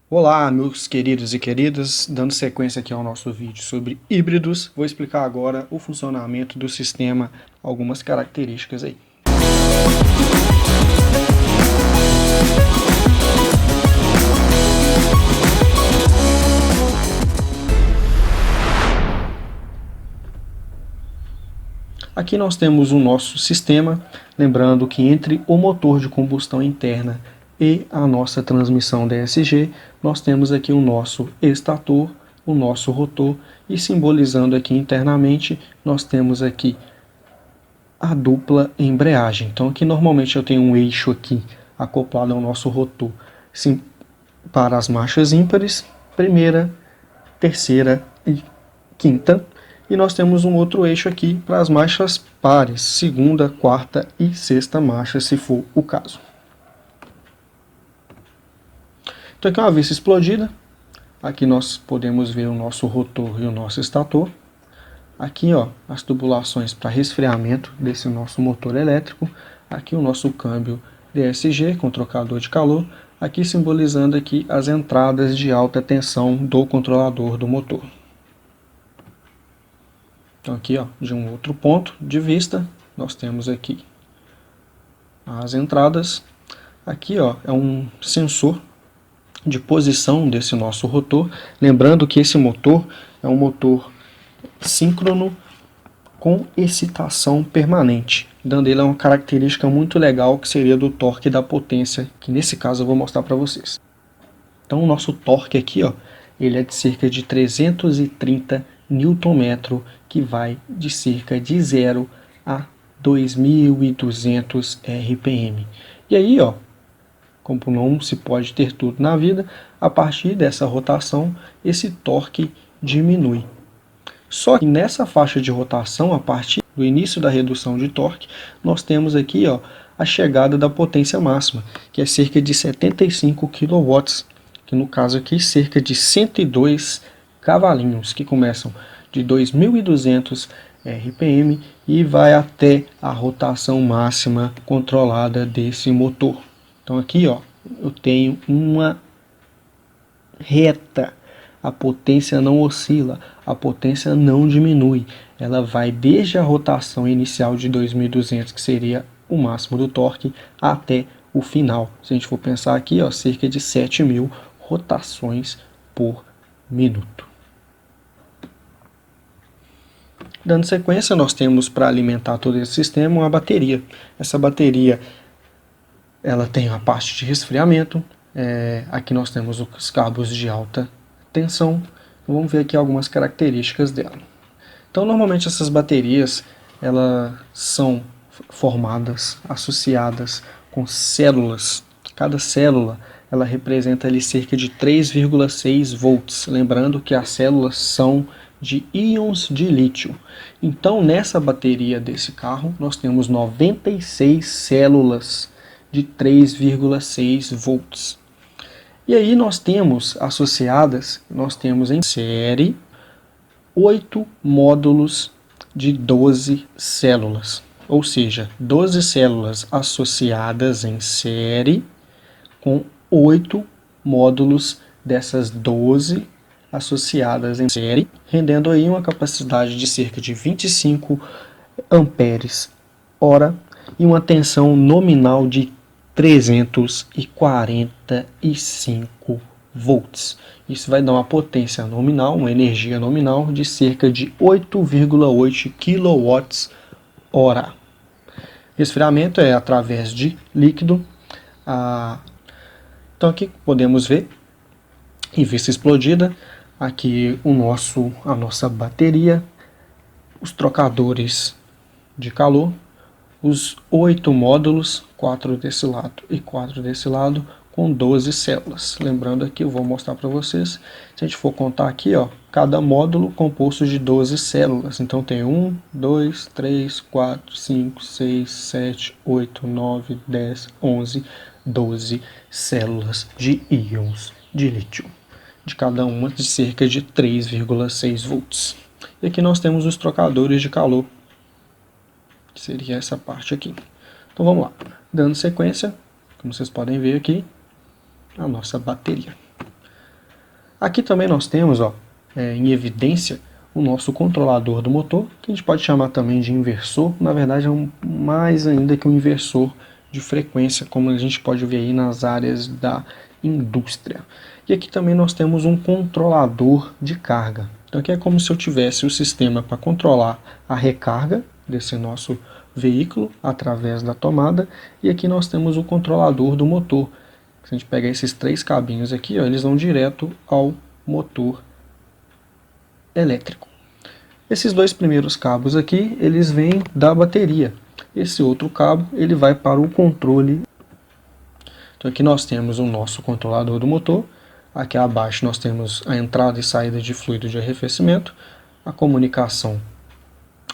Olá, meus queridos e queridas, dando sequência aqui ao nosso vídeo sobre híbridos, vou explicar agora o funcionamento do sistema, algumas características aí. Aqui nós temos o nosso sistema, lembrando que entre o motor de combustão interna e a nossa transmissão DSG, nós temos aqui o nosso estator, o nosso rotor, e simbolizando aqui internamente, nós temos aqui a dupla embreagem. Então aqui normalmente eu tenho um eixo aqui acoplado ao nosso rotor para as marchas ímpares, primeira, terceira e quinta. E nós temos um outro eixo aqui para as marchas pares, segunda, quarta e sexta marcha, se for o caso. Então aqui é uma vista explodida. Aqui nós podemos ver o nosso rotor e o nosso estator. Aqui, ó, as tubulações para resfriamento desse nosso motor elétrico. Aqui o nosso câmbio DSG com trocador de calor. Aqui simbolizando aqui as entradas de alta tensão do controlador do motor. Então aqui, ó, de um outro ponto de vista, nós temos aqui as entradas. Aqui, ó, é um sensor de posição desse nosso rotor. Lembrando que esse motor é um motor síncrono com excitação permanente, dando ele uma característica muito legal que seria do torque e da potência, que nesse caso eu vou mostrar para vocês. Então o nosso torque aqui, ó, ele é de cerca de 330 Nm, que vai de cerca de 0 a 2.200 RPM. E aí, ó, como não se pode ter tudo na vida, a partir dessa rotação, esse torque diminui. Só que nessa faixa de rotação, a partir do início da redução de torque, nós temos aqui, ó, a chegada da potência máxima, que é cerca de 75 kW, que no caso aqui cerca de 102 cavalinhos, que começam de 2.200 RPM e vai até a rotação máxima controlada desse motor. Então aqui, ó, eu tenho uma reta, a potência não oscila, a potência não diminui, ela vai desde a rotação inicial de 2.200, que seria o máximo do torque, até o final. Se a gente for pensar aqui, ó, cerca de 7.000 rotações por minuto. Dando sequência, nós temos para alimentar todo esse sistema uma bateria. Essa bateria ela tem a parte de resfriamento. Aqui nós temos os cabos de alta tensão. Vamos ver aqui algumas características dela. Então, normalmente essas baterias elas são formadas, associadas com células. Cada célula ela representa ali cerca de 3,6 volts. Lembrando que as células são de íons de lítio. Então, nessa bateria desse carro, nós temos 96 células de 3,6 volts. E aí nós temos associadas, nós temos em série 8 módulos de 12 células. Ou seja, 12 células associadas em série com 8 módulos dessas 12 associadas em série, rendendo aí uma capacidade de cerca de 25 amperes hora e uma tensão nominal de 345 volts. Isso vai dar uma potência nominal, uma energia nominal de cerca de 8,8 kWh. Resfriamento é através de líquido. Então aqui podemos ver, em vista explodida, aqui a nossa bateria, os trocadores de calor, os 8 módulos, 4 desse lado e 4 desse lado, com 12 células. Lembrando aqui, eu vou mostrar para vocês, se a gente for contar aqui, ó, cada módulo composto de 12 células. Então tem 1, 2, 3, 4, 5, 6, 7, 8, 9, 10, 11, 12 células de íons de lítio, de cada uma de cerca de 3,6 volts. E aqui nós temos os trocadores de calor, que seria essa parte aqui. Então vamos lá, dando sequência, como vocês podem ver aqui, a nossa bateria. Aqui também nós temos, ó, em evidência, o nosso controlador do motor, que a gente pode chamar também de inversor. Na verdade é mais ainda que um inversor de frequência, como a gente pode ver aí nas áreas da indústria. E aqui também nós temos um controlador de carga. Então aqui é como se eu tivesse o sistema para controlar a recarga desse nosso veículo através da tomada, e aqui nós temos o controlador do motor. Se a gente pegar esses 3 cabinhos aqui, ó, eles vão direto ao motor elétrico. Esses 2 primeiros cabos aqui, eles vêm da bateria. Esse outro cabo, ele vai para o controle. Então aqui nós temos o nosso controlador do motor. Aqui abaixo nós temos a entrada e saída de fluido de arrefecimento, a comunicação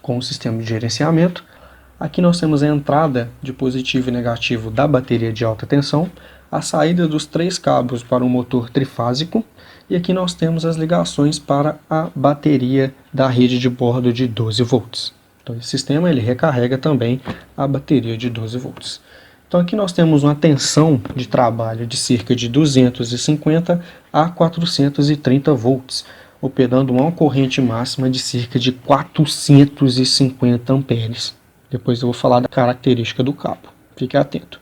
com o sistema de gerenciamento. Aqui nós temos a entrada de positivo e negativo da bateria de alta tensão, a saída dos 3 cabos para o motor trifásico, e aqui nós temos as ligações para a bateria da rede de bordo de 12 volts. Então esse sistema ele recarrega também a bateria de 12 volts. Então aqui nós temos uma tensão de trabalho de cerca de 250 a 430 volts, operando uma corrente máxima de cerca de 450 amperes. Depois eu vou falar da característica do cabo, fique atento.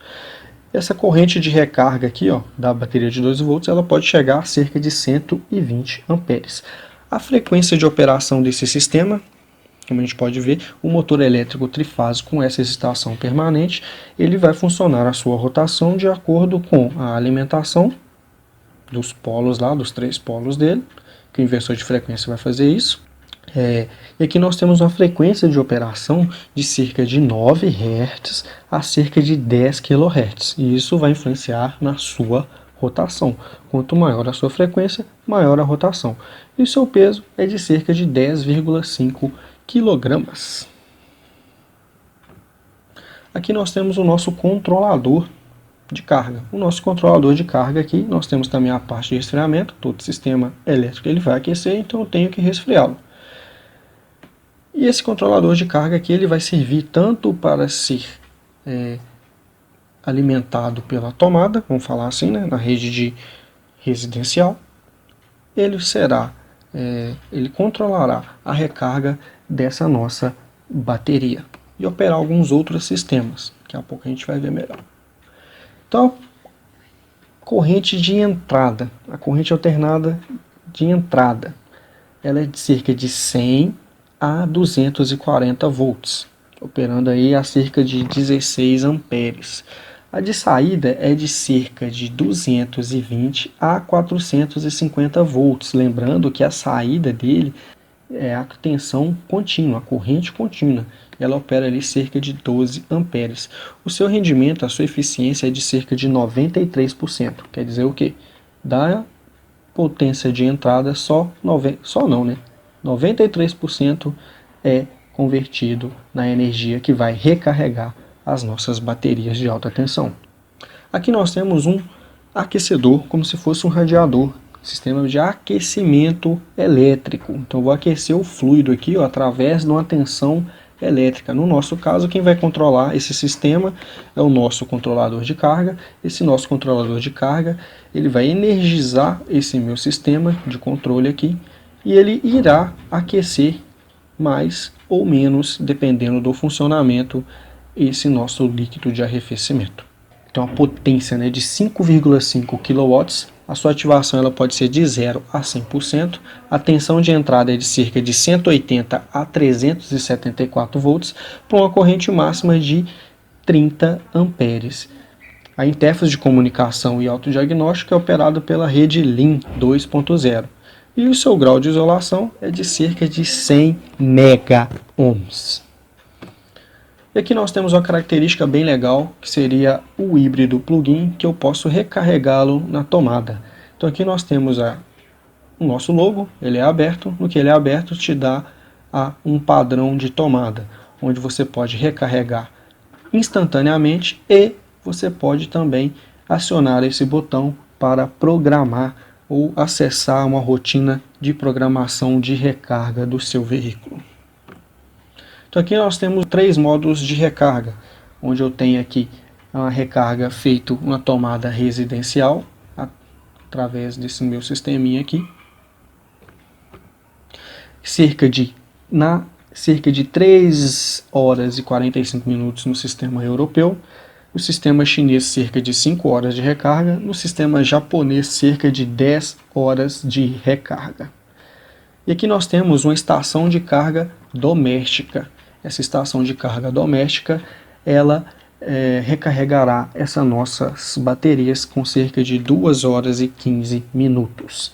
Essa corrente de recarga aqui, ó, da bateria de 12 volts, ela pode chegar a cerca de 120 amperes. A frequência de operação desse sistema, como a gente pode ver, o motor elétrico trifásico com essa excitação permanente, ele vai funcionar a sua rotação de acordo com a alimentação dos polos lá, dos 3 polos dele, que o inversor de frequência vai fazer isso. E aqui nós temos uma frequência de operação de cerca de 9 Hz a cerca de 10 kHz, e isso vai influenciar na sua rotação. Quanto maior a sua frequência, maior a rotação. E o seu peso é de cerca de 10,5 kg. Aqui nós temos o nosso controlador de carga. O nosso controlador de carga aqui, nós temos também a parte de resfriamento. Todo sistema elétrico ele vai aquecer, então eu tenho que resfriá-lo. E esse controlador de carga aqui ele vai servir tanto para ser alimentado pela tomada, vamos falar assim, né, na rede de residencial. Ele controlará a recarga dessa nossa bateria e operar alguns outros sistemas. Daqui a pouco a gente vai ver melhor. Então, corrente de entrada, a corrente alternada de entrada, ela é de cerca de 100 a 240 volts, operando aí a cerca de 16 amperes. A de saída é de cerca de 220 a 450 volts, lembrando que a saída dele é a tensão contínua, a corrente contínua. Ela opera ali cerca de 12 amperes. O seu rendimento, a sua eficiência é de cerca de 93%. Quer dizer o quê? Da potência de entrada, 93% é convertido na energia que vai recarregar as nossas baterias de alta tensão. Aqui nós temos um aquecedor, como se fosse um radiador, sistema de aquecimento elétrico. Então eu vou aquecer o fluido aqui, ó, através de uma tensão elétrica. No nosso caso, quem vai controlar esse sistema é o nosso controlador de carga. Esse nosso controlador de carga, ele vai energizar esse meu sistema de controle aqui, e ele irá aquecer mais ou menos, dependendo do funcionamento, esse nosso líquido de arrefecimento. Então a potência, né, de 5,5 kW, a sua ativação ela pode ser de 0 a 100%, a tensão de entrada é de cerca de 180 a 374 volts, para uma corrente máxima de 30 amperes. A interface de comunicação e autodiagnóstico é operada pela rede LIN 2.0. E o seu grau de isolação é de cerca de 100 megaohms. E aqui nós temos uma característica bem legal, que seria o híbrido plug-in, que eu posso recarregá-lo na tomada. Então aqui nós temos o nosso logo, ele é aberto. No que ele é aberto, te dá um padrão de tomada, onde você pode recarregar instantaneamente, e você pode também acionar esse botão para programar ou acessar uma rotina de programação de recarga do seu veículo. Então aqui nós temos 3 modos de recarga, onde eu tenho aqui uma recarga feita na tomada residencial, através desse meu sisteminha aqui. cerca de 3 horas e 45 minutos no sistema europeu, no sistema chinês cerca de 5 horas de recarga, no sistema japonês cerca de 10 horas de recarga. E aqui nós temos uma estação de carga doméstica. Essa estação de carga doméstica, ela recarregará essas nossas baterias com cerca de 2 horas e 15 minutos.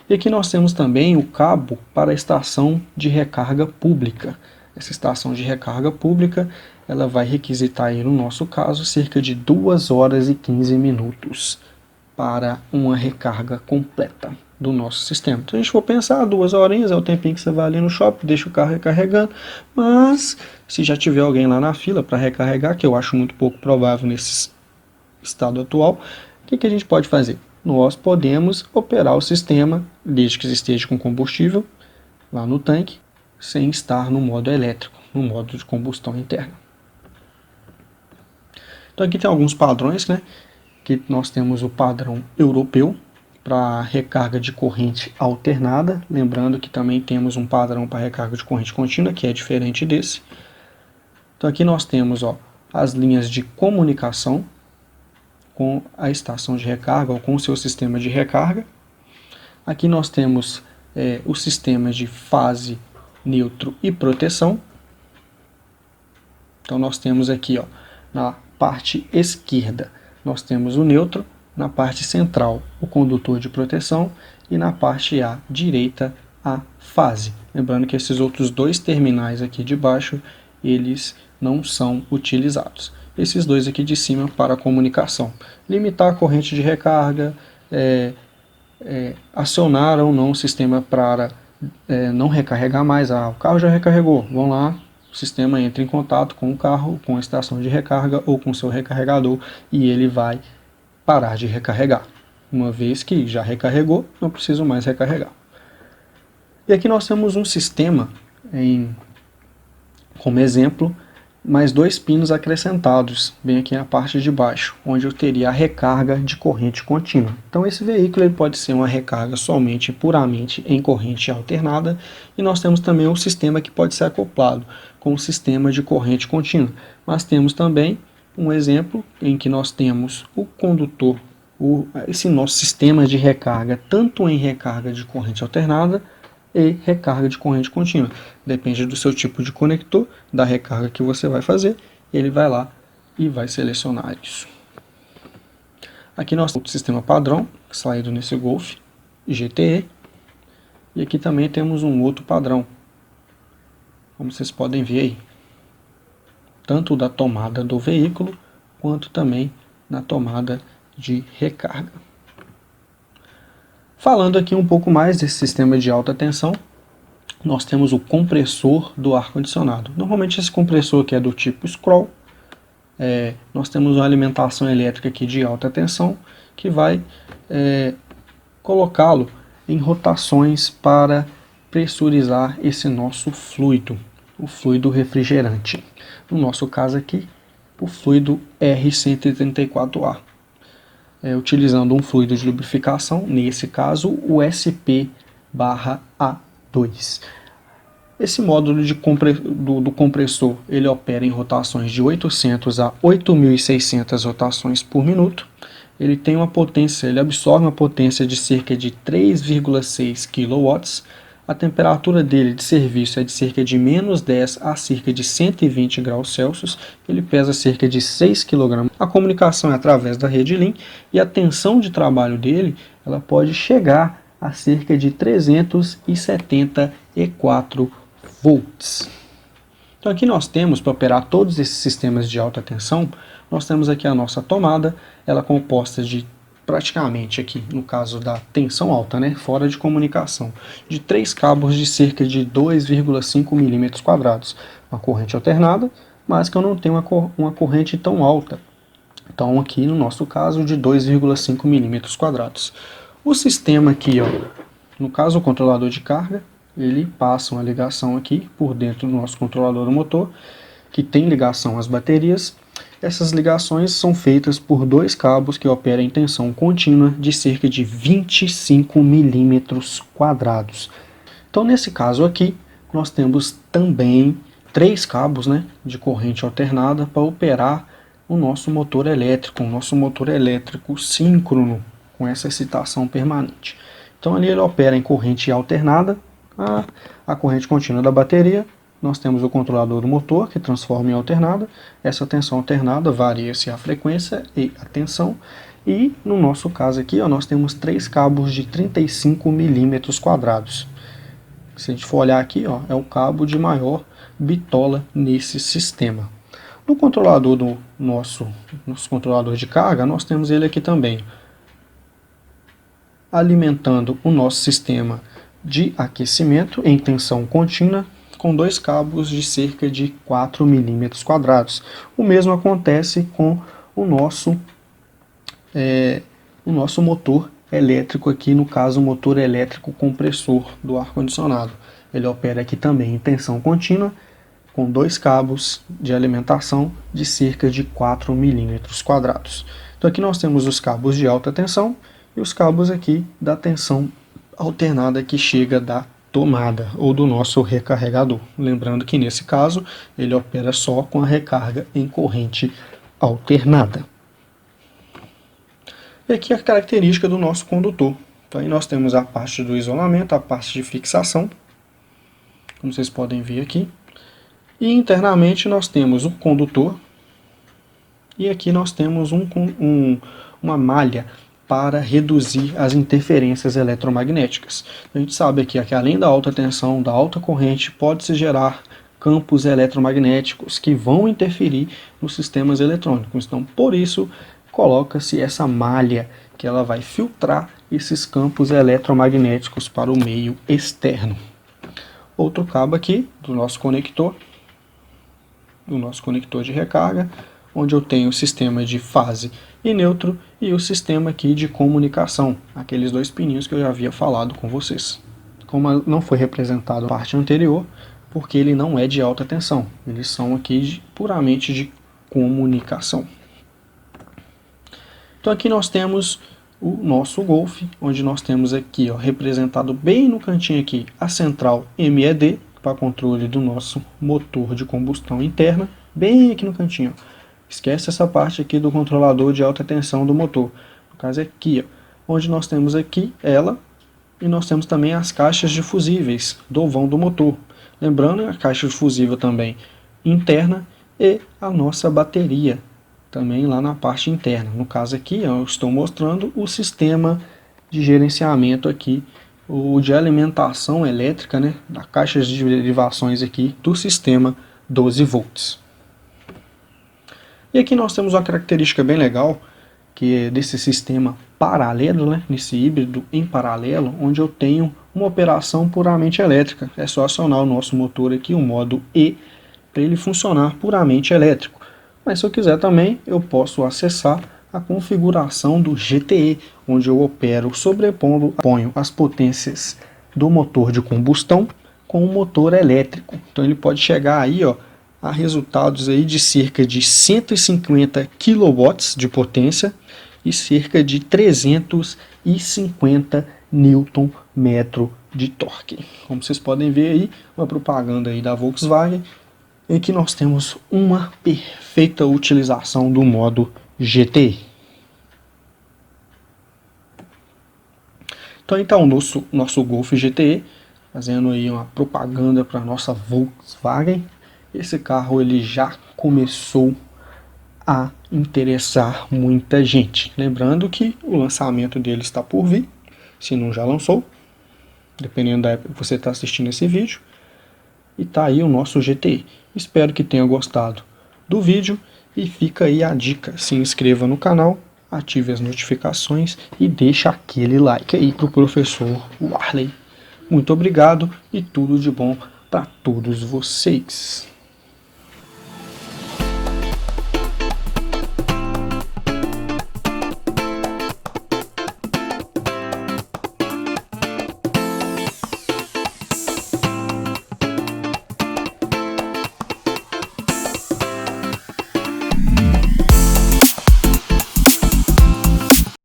E aqui nós temos também o cabo para a estação de recarga pública. Essa estação de recarga pública, ela vai requisitar aí, no nosso caso, cerca de 2 horas e 15 minutos para uma recarga completa do nosso sistema. Então a gente for pensar, 2 horinhas é o tempinho que você vai ali no shopping, deixa o carro recarregando, mas se já tiver alguém lá na fila para recarregar, que eu acho muito pouco provável nesse estado atual, o que a gente pode fazer? Nós podemos operar o sistema, desde que esteja com combustível lá no tanque, sem estar no modo elétrico, no modo de combustão interna. Então aqui tem alguns padrões, né? Que nós temos o padrão europeu para recarga de corrente alternada, lembrando que também temos um padrão para recarga de corrente contínua, que é diferente desse. Então aqui nós temos as linhas de comunicação com a estação de recarga ou com o seu sistema de recarga. Aqui nós temos o sistema de fase, neutro e proteção. Então nós temos aqui na parte esquerda nós temos o neutro, na parte central o condutor de proteção e na parte à direita a fase. Lembrando que esses outros dois terminais aqui de baixo, eles não são utilizados. Esses dois aqui de cima para a comunicação. Limitar a corrente de recarga, acionar ou não o sistema para não recarregar mais. O carro já recarregou, vão lá, o sistema entra em contato com o carro, com a estação de recarga ou com o seu recarregador e ele vai parar de recarregar. Uma vez que já recarregou, não preciso mais recarregar. E aqui nós temos um sistema, como exemplo, mais 2 pinos acrescentados, bem aqui na parte de baixo, onde eu teria a recarga de corrente contínua. Então esse veículo ele pode ser uma recarga somente, puramente em corrente alternada, e nós temos também um sistema que pode ser acoplado com o sistema de corrente contínua. Mas temos também um exemplo em que nós temos o condutor, esse nosso sistema de recarga, tanto em recarga de corrente alternada e recarga de corrente contínua. Depende do seu tipo de conector, da recarga que você vai fazer, ele vai lá e vai selecionar isso. Aqui nós temos o sistema padrão, saído nesse Golf GTE, e aqui também temos um outro padrão, como vocês podem ver aí, tanto da tomada do veículo, quanto também na tomada de recarga. Falando aqui um pouco mais desse sistema de alta tensão, nós temos o compressor do ar-condicionado. Normalmente esse compressor aqui é do tipo scroll. Nós temos uma alimentação elétrica aqui de alta tensão que vai colocá-lo em rotações para pressurizar esse nosso fluido, o fluido refrigerante. No nosso caso aqui, o fluido R134A. Utilizando um fluido de lubrificação, nesse caso o SP/A2. Esse módulo do compressor ele opera em rotações de 800 a 8.600 rotações por minuto. Ele tem uma potência, ele absorve uma potência de cerca de 3,6 kW. A temperatura dele de serviço é de cerca de -10 a cerca de 120 graus Celsius. Ele pesa cerca de 6 kg. A comunicação é através da rede LIN e a tensão de trabalho dele ela pode chegar a cerca de 374 volts. Então aqui nós temos, para operar todos esses sistemas de alta tensão, nós temos aqui a nossa tomada, ela é composta de praticamente aqui, no caso da tensão alta, fora de comunicação, de 3 cabos de cerca de 2,5 milímetros quadrados. Uma corrente alternada, mas que eu não tenho uma corrente tão alta. Então aqui no nosso caso de 2,5 milímetros quadrados. O sistema aqui, no caso o controlador de carga, ele passa uma ligação aqui por dentro do nosso controlador do motor, que tem ligação às baterias. Essas ligações são feitas por 2 cabos que operam em tensão contínua de cerca de 25 milímetros quadrados. Então, nesse caso aqui, nós temos também 3 cabos, né, de corrente alternada para operar o nosso motor elétrico síncrono, com essa excitação permanente. Então ali ele opera em corrente alternada, a corrente contínua da bateria. Nós temos o controlador do motor, que transforma em alternada. Essa tensão alternada varia-se a frequência e a tensão. E no nosso caso aqui, ó, nós temos 3 cabos de 35 milímetros quadrados. Se a gente for olhar aqui, ó, é o cabo de maior bitola nesse sistema. No controlador do nosso controlador de carga, nós temos ele aqui também, alimentando o nosso sistema de aquecimento em tensão contínua, com 2 cabos de cerca de 4 milímetros quadrados. O mesmo acontece com o nosso motor elétrico aqui, no caso o motor elétrico compressor do ar-condicionado. Ele opera aqui também em tensão contínua, com 2 cabos de alimentação de cerca de 4 milímetros quadrados. Então aqui nós temos os cabos de alta tensão e os cabos aqui da tensão alternada que chega da tomada ou do nosso recarregador. Lembrando que nesse caso ele opera só com a recarga em corrente alternada. E aqui a característica do nosso condutor. Então aí nós temos a parte do isolamento, a parte de fixação, como vocês podem ver aqui. E internamente nós temos o condutor e aqui nós temos uma malha para reduzir as interferências eletromagnéticas. A gente sabe aqui que além da alta tensão, da alta corrente, pode-se gerar campos eletromagnéticos que vão interferir nos sistemas eletrônicos. Então, por isso, coloca-se essa malha que ela vai filtrar esses campos eletromagnéticos para o meio externo. Outro cabo aqui do nosso conector de recarga, onde eu tenho o sistema de fase e neutro e o sistema aqui de comunicação, aqueles 2 pininhos que eu já havia falado com vocês. Como não foi representado na parte anterior, porque ele não é de alta tensão, eles são aqui puramente de comunicação. Então aqui nós temos o nosso Golf, onde nós temos aqui, ó, representado bem no cantinho aqui a central MED, para controle do nosso motor de combustão interna, bem aqui no cantinho. Esquece essa parte aqui do controlador de alta tensão do motor. No caso é aqui, ó, onde nós temos aqui ela, e nós temos também as caixas de fusíveis do vão do motor. Lembrando, a caixa de fusível também interna e a nossa bateria também lá na parte interna. No caso aqui, ó, eu estou mostrando o sistema de gerenciamento aqui, o de alimentação elétrica, né, da caixa de derivações aqui do sistema 12 volts. E aqui nós temos uma característica bem legal, que é desse sistema paralelo, né, nesse híbrido em paralelo, onde eu tenho uma operação puramente elétrica. É só acionar o nosso motor aqui, o modo E, para ele funcionar puramente elétrico. Mas se eu quiser também, eu posso acessar a configuração do GTE, onde eu opero sobrepondo, ponho as potências do motor de combustão com o motor elétrico. Então ele pode chegar aí, ó, a resultados aí de cerca de 150 kW de potência e cerca de 350 Nm de torque. Como vocês podem ver aí, uma propaganda aí da Volkswagen, em que nós temos uma perfeita utilização do modo GTE. Então nosso Golf GTE, fazendo aí uma propaganda para a nossa Volkswagen. Esse carro ele já começou a interessar muita gente. Lembrando que o lançamento dele está por vir, se não já lançou, dependendo da época que você está assistindo esse vídeo. E tá aí o nosso GTE. Espero que tenha gostado do vídeo e fica aí a dica. Se inscreva no canal, ative as notificações e deixa aquele like aí pro professor Warley. Muito obrigado e tudo de bom para todos vocês.